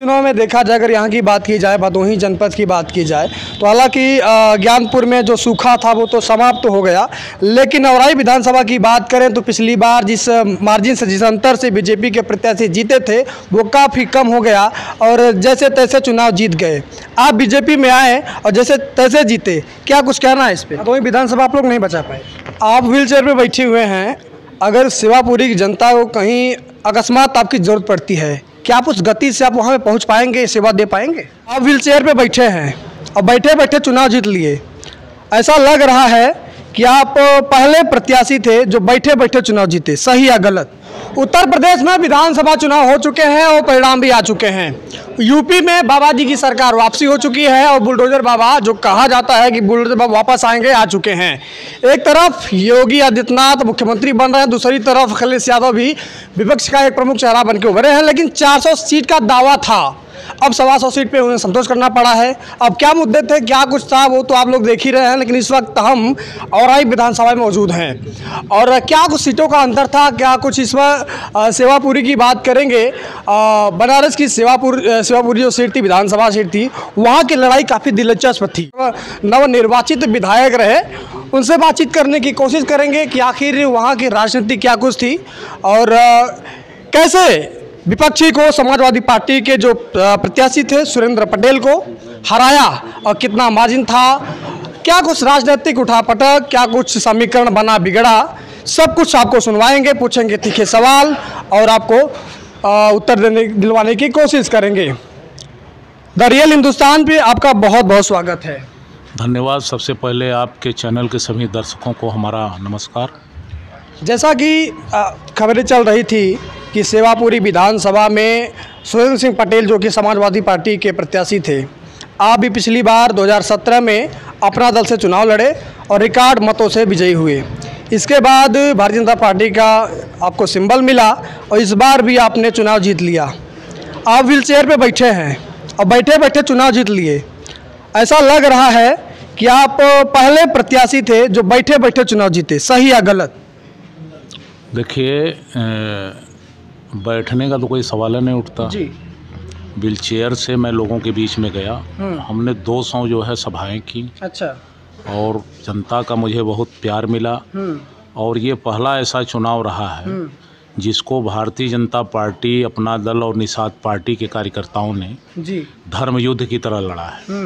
चुनाव में देखा जाए, अगर यहाँ की बात की जाए, भदोही जनपद की बात की जाए, तो हालांकि ज्ञानपुर में जो सूखा था वो तो समाप्त तो हो गया, लेकिन औराई विधानसभा की बात करें तो पिछली बार जिस मार्जिन से, जिस अंतर से बीजेपी के प्रत्याशी जीते थे वो काफ़ी कम हो गया और जैसे तैसे चुनाव जीत गए। आप बीजेपी में आए और जैसे तैसे जीते, क्या कुछ कहना है इस पर? भदोही विधानसभा आप लोग नहीं बचा पाए। आप व्हील चेयर पर बैठे हुए हैं, अगर सेवापुरी की जनता को कहीं अकस्मात आपकी ज़रूरत पड़ती है, क्या आप उस गति से आप वहाँ पे पहुँच पाएंगे, सेवा दे पाएंगे? आप व्हील चेयर पे बैठे हैं और बैठे बैठे चुनाव जीत लिए। ऐसा लग रहा है कि आप पहले प्रत्याशी थे जो बैठे बैठे चुनाव जीते, सही या गलत? उत्तर प्रदेश में विधानसभा चुनाव हो चुके हैं और परिणाम भी आ चुके हैं। यूपी में बाबा जी की सरकार वापसी हो चुकी है और बुलडोजर बाबा, जो कहा जाता है कि बुलडोजर बाबा वापस आएंगे, आ चुके हैं। एक तरफ योगी आदित्यनाथ मुख्यमंत्री बन रहे हैं, दूसरी तरफ अखिलेश यादव भी विपक्ष का एक प्रमुख चेहरा बन के उभरे हैं। लेकिन 400 सीट का दावा था, अब 125 सीट पे उन्हें संतोष करना पड़ा है। अब क्या मुद्दे थे, क्या कुछ था, वो तो आप लोग देख ही रहे हैं। लेकिन इस वक्त हम औराई विधानसभा में मौजूद हैं और क्या कुछ सीटों का अंतर था, क्या कुछ इस बार सेवापुरी की बात करेंगे। बनारस की सेवापुरी जो सीट थी, विधानसभा सीट थी, वहाँ की लड़ाई काफ़ी दिलचस्प थी। नवनिर्वाचित विधायक रहे, उनसे बातचीत करने की कोशिश करेंगे कि आखिर वहाँ की राजनीति क्या कुछ थी और कैसे विपक्षी को, समाजवादी पार्टी के जो प्रत्याशी थे सुरेंद्र पटेल को हराया और कितना मार्जिन था, क्या कुछ राजनीतिक उठापटक, क्या कुछ समीकरण बना बिगड़ा, सब कुछ आपको सुनवाएंगे, पूछेंगे तीखे सवाल और आपको उत्तर दिलवाने की कोशिश करेंगे। द रियल हिंदुस्तान पे आपका बहुत बहुत स्वागत है। धन्यवाद। सबसे पहले आपके चैनल के सभी दर्शकों को हमारा नमस्कार। जैसा कि खबरें चल रही थी कि सेवापुरी विधानसभा में सुरेंद्र सिंह पटेल, जो कि समाजवादी पार्टी के प्रत्याशी थे, आप भी पिछली बार 2017 में अपना दल से चुनाव लड़े और रिकॉर्ड मतों से विजयी हुए। इसके बाद भारतीय जनता पार्टी का आपको सिंबल मिला और इस बार भी आपने चुनाव जीत लिया। आप व्हील चेयर पर बैठे हैं और बैठे बैठे चुनाव जीत लिए। ऐसा लग रहा है कि आप पहले प्रत्याशी थे जो बैठे बैठे चुनाव जीते, सही या गलत? देखिए, बैठने का तो कोई सवाल नहीं उठता जी। व्हील चेयर से मैं लोगों के बीच में गया, हमने 200 जो है सभाएं की। अच्छा। और जनता का मुझे बहुत प्यार मिला और ये पहला ऐसा चुनाव रहा है जिसको भारतीय जनता पार्टी, अपना दल और निषाद पार्टी के कार्यकर्ताओं ने धर्म युद्ध की तरह लड़ा है।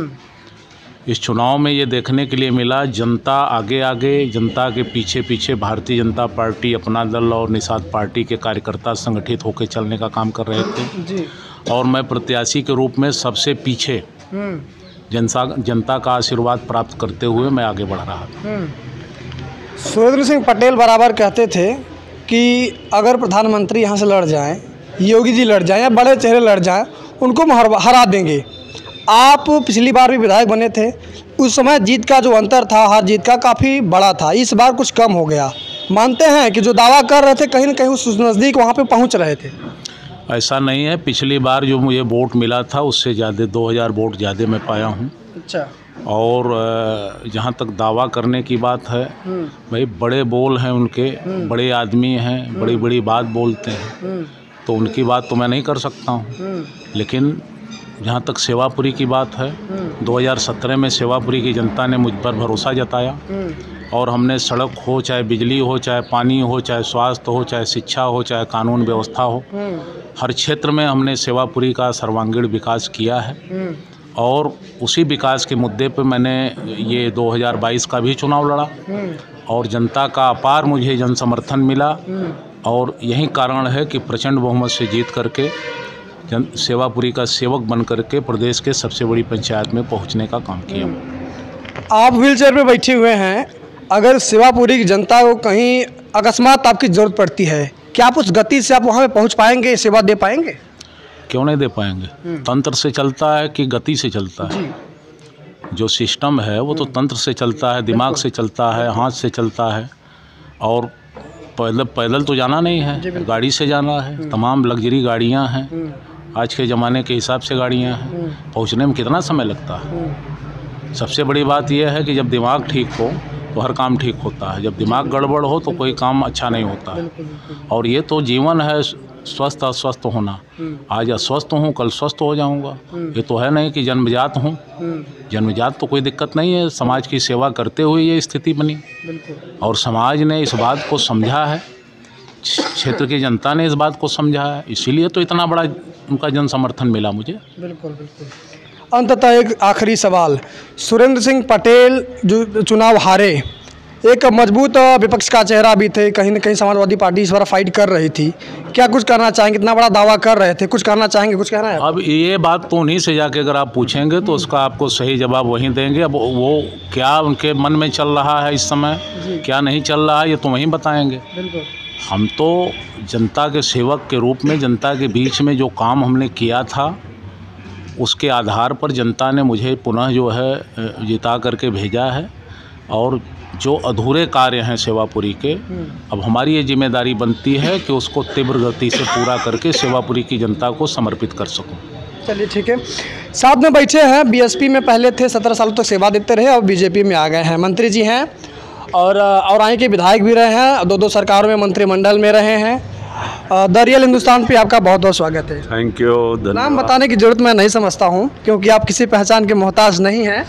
इस चुनाव में ये देखने के लिए मिला, जनता आगे आगे, जनता के पीछे पीछे भारतीय जनता पार्टी, अपना दल और निषाद पार्टी के कार्यकर्ता संगठित होकर चलने का काम कर रहे थे जी। और मैं प्रत्याशी के रूप में सबसे पीछे जनता का आशीर्वाद प्राप्त करते हुए मैं आगे बढ़ रहा था। सुरेंद्र सिंह पटेल बराबर कहते थे कि अगर प्रधानमंत्री यहाँ से लड़ जाएं, योगी जी लड़ जाएं या बड़े चेहरे लड़ जाएं, उनको हरा देंगे। आप पिछली बार भी विधायक बने थे, उस समय जीत का जो अंतर था, हार जीत का काफ़ी बड़ा था। इस बार कुछ कम हो गया। मानते हैं कि जो दावा कर रहे थे कहीं ना कहीं उस नज़दीक वहाँ पे पहुँच रहे थे? ऐसा नहीं है। पिछली बार जो मुझे वोट मिला था उससे ज़्यादा 2000 वोट ज़्यादा मैं पाया हूँ। अच्छा। और जहाँ तक दावा करने की बात है, भाई बड़े बोल हैं उनके, बड़े आदमी हैं, बड़ी बड़ी बात बोलते हैं, तो उनकी बात तो मैं नहीं कर सकता हूँ। लेकिन जहाँ तक सेवापुरी की बात है, 2017 में सेवापुरी की जनता ने मुझ पर भरोसा जताया और हमने सड़क हो, चाहे बिजली हो, चाहे पानी हो, चाहे स्वास्थ्य हो, चाहे शिक्षा हो, चाहे कानून व्यवस्था हो, हर क्षेत्र में हमने सेवापुरी का सर्वांगीण विकास किया है। और उसी विकास के मुद्दे पर मैंने ये 2022 का भी चुनाव लड़ा और जनता का अपार मुझे जन समर्थन मिला और यही कारण है कि प्रचंड बहुमत से जीत करके सेवापुरी का सेवक बन करके प्रदेश के सबसे बड़ी पंचायत में पहुंचने का काम किया। आप व्हील चेयर पर बैठे हुए हैं, अगर सेवापुरी की जनता को कहीं अकस्मात आपकी ज़रूरत पड़ती है, क्या आप उस गति से आप वहाँ पे पहुँच पाएंगे, सेवा दे पाएंगे? क्यों नहीं दे पाएंगे? तंत्र से चलता है कि गति से चलता है? जो सिस्टम है वो तो तंत्र से चलता है, दिमाग से चलता है, हाथ से चलता है। और पैदल तो जाना नहीं है, गाड़ी से जाना है। तमाम लग्जरी गाड़ियाँ हैं, आज के ज़माने के हिसाब से गाड़ियाँ हैं। पहुँचने में कितना समय लगता है? सबसे बड़ी बात यह है कि जब दिमाग ठीक हो तो हर काम ठीक होता है, जब दिमाग गड़बड़ हो तो कोई काम अच्छा नहीं होता है। और ये तो जीवन है, स्वस्थ अस्वस्थ होना। आज अस्वस्थ हूँ, कल स्वस्थ हो जाऊँगा। ये तो है नहीं कि जन्मजात हूँ। जन्मजात तो कोई दिक्कत नहीं है, समाज की सेवा करते हुए ये स्थिति बनी और समाज ने इस बात को समझा है, क्षेत्र की जनता ने इस बात को समझा है, इसीलिए तो इतना बड़ा उनका जन समर्थन मिला मुझे। बिल्कुल बिल्कुल। अंततः एक आखिरी सवाल, सुरेंद्र सिंह पटेल जो चुनाव हारे, एक मजबूत विपक्ष का चेहरा भी थे, कहीं न कहीं समाजवादी पार्टी इस बार फाइट कर रही थी, क्या कुछ करना चाहेंगे? इतना बड़ा दावा कर रहे थे, कुछ करना चाहेंगे, कुछ कहना है? अब ये बात तो उन्हीं से जाके अगर आप पूछेंगे तो उसका आपको सही जवाब वहीं देंगे। अब वो क्या उनके मन में चल रहा है इस समय, क्या नहीं चल रहा है, ये तो वहीं बताएंगे। बिल्कुल। हम तो जनता के सेवक के रूप में जनता के बीच में जो काम हमने किया था उसके आधार पर जनता ने मुझे पुनः जो है जिता करके भेजा है और जो अधूरे कार्य हैं सेवापुरी के, अब हमारी ये जिम्मेदारी बनती है कि उसको तीव्र गति से पूरा करके सेवापुरी की जनता को समर्पित कर सकूं। चलिए ठीक है। साथ में बैठे हैं, बीएसपी में पहले थे, 17 सालों तक सेवा देते रहे और बीजेपी में आ गए हैं, मंत्री जी हैं और आए के विधायक भी रहे हैं, 2 सरकारों में मंत्रिमंडल में रहे हैं। द रियल हिंदुस्तान पे आपका बहुत बहुत स्वागत है। Thank you. नाम बताने की ज़रूरत मैं नहीं समझता हूँ क्योंकि आप किसी पहचान के मोहताज नहीं हैं।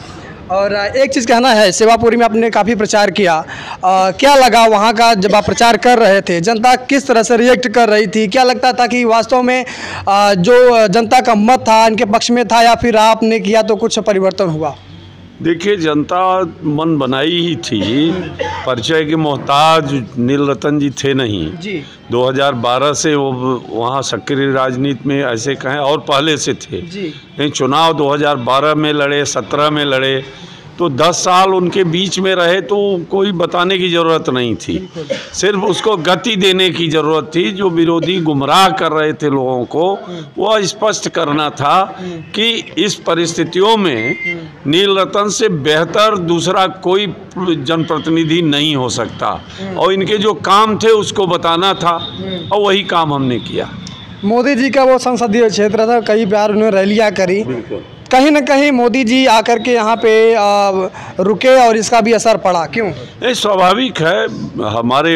और एक चीज़ कहना है, सेवापुरी में आपने काफ़ी प्रचार किया, क्या लगा वहाँ का जब आप प्रचार कर रहे थे? जनता किस तरह से रिएक्ट कर रही थी? क्या लगता था कि वास्तव में जो जनता का मत था इनके पक्ष में था या फिर आपने किया तो कुछ परिवर्तन हुआ? देखिए, जनता मन बनाई ही थी, परिचय के मोहताज नील रतन जी थे नहीं जी। 2012 से वो वहाँ सक्रिय राजनीति में ऐसे कहें और पहले से थे जी। नहीं, चुनाव 2012 में लड़े, 17 में लड़े, तो 10 साल उनके बीच में रहे तो कोई बताने की ज़रूरत नहीं थी, सिर्फ उसको गति देने की ज़रूरत थी। जो विरोधी गुमराह कर रहे थे लोगों को, वो स्पष्ट करना था कि इस परिस्थितियों में नील रतन से बेहतर दूसरा कोई जनप्रतिनिधि नहीं हो सकता और इनके जो काम थे उसको बताना था और वही काम हमने किया। मोदी जी का वो संसदीय क्षेत्र था, कई बार उन्होंने रैलियाँ करी, कहीं न कहीं मोदी जी आकर के यहाँ पे रुके और इसका भी असर पड़ा, क्यों? ये स्वाभाविक है, हमारे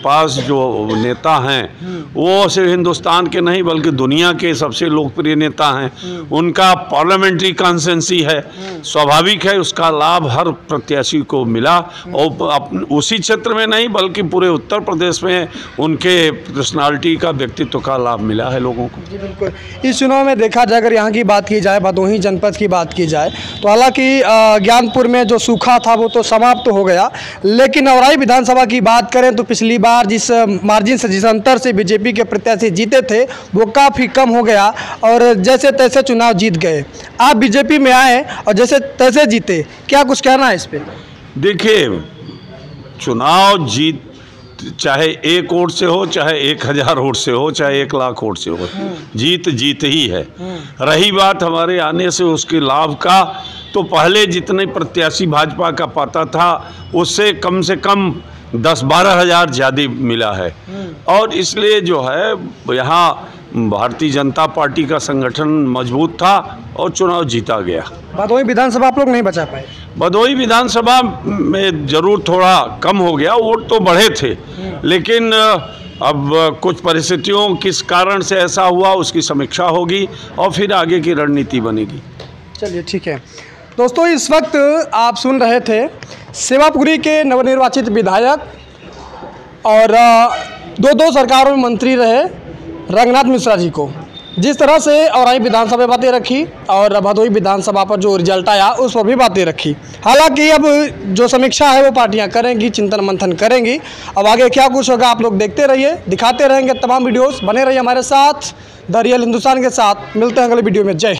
पास जो नेता हैं वो सिर्फ हिंदुस्तान के नहीं बल्कि दुनिया के सबसे लोकप्रिय नेता हैं, उनका पार्लियामेंट्री कॉन्स्टिट्यूंसी है, स्वाभाविक है उसका लाभ हर प्रत्याशी को मिला और उसी क्षेत्र में नहीं बल्कि पूरे उत्तर प्रदेश में उनके पर्सनालिटी का, व्यक्तित्व का लाभ मिला है लोगों को। जी बिल्कुल। इस चुनाव में देखा जाए, अगर यहाँ की बात की जाए, भदोही जनपद की बात की जाए, तो हालांकि ज्ञानपुर में जो सूखा था वो तो समाप्त हो गया, लेकिन औराई विधानसभा की बात करें तो पिछली बार जिस मार्जिन से, जिस अंतर से बीजेपी के प्रत्याशी जीते थे वो काफ़ी कम हो गया और जैसे तैसे चुनाव जीत गए। आप बीजेपी में आए और जैसे तैसे जीते, क्या कुछ कहना है इस पर? देखिए, चुनाव जीत चाहे 1 वोट से हो, चाहे 1000 वोट से हो, चाहे 1 लाख वोट से हो, जीत जीत ही है। रही बात हमारे आने से उसके लाभ का, तो पहले जितने प्रत्याशी भाजपा का पाता था उससे कम 10-12 हज़ार ज़्यादा मिला है और इसलिए जो है यहाँ भारतीय जनता पार्टी का संगठन मजबूत था और चुनाव जीता गया। भदोही विधानसभा आप लोग नहीं बचा पाए? भदोही विधानसभा में जरूर थोड़ा कम हो गया, वोट तो बढ़े थे, लेकिन अब कुछ परिस्थितियों किस कारण से ऐसा हुआ उसकी समीक्षा होगी और फिर आगे की रणनीति बनेगी। चलिए ठीक है दोस्तों, इस वक्त आप सुन रहे थे सेवापुरी के नवनिर्वाचित विधायक और 2 सरकारों में मंत्री रहे रंगनाथ मिश्रा जी को, जिस तरह से औराई विधानसभा बातें रखी और भदोही विधानसभा पर जो रिजल्ट आया उस पर भी बातें रखी। हालांकि अब जो समीक्षा है वो पार्टियां करेंगी, चिंतन मंथन करेंगी। अब आगे क्या कुछ होगा आप लोग देखते रहिए, दिखाते रहेंगे तमाम वीडियोस, बने रहिए हमारे साथ द रियल हिंदुस्तान के साथ। मिलते हैं अगले वीडियो में। जय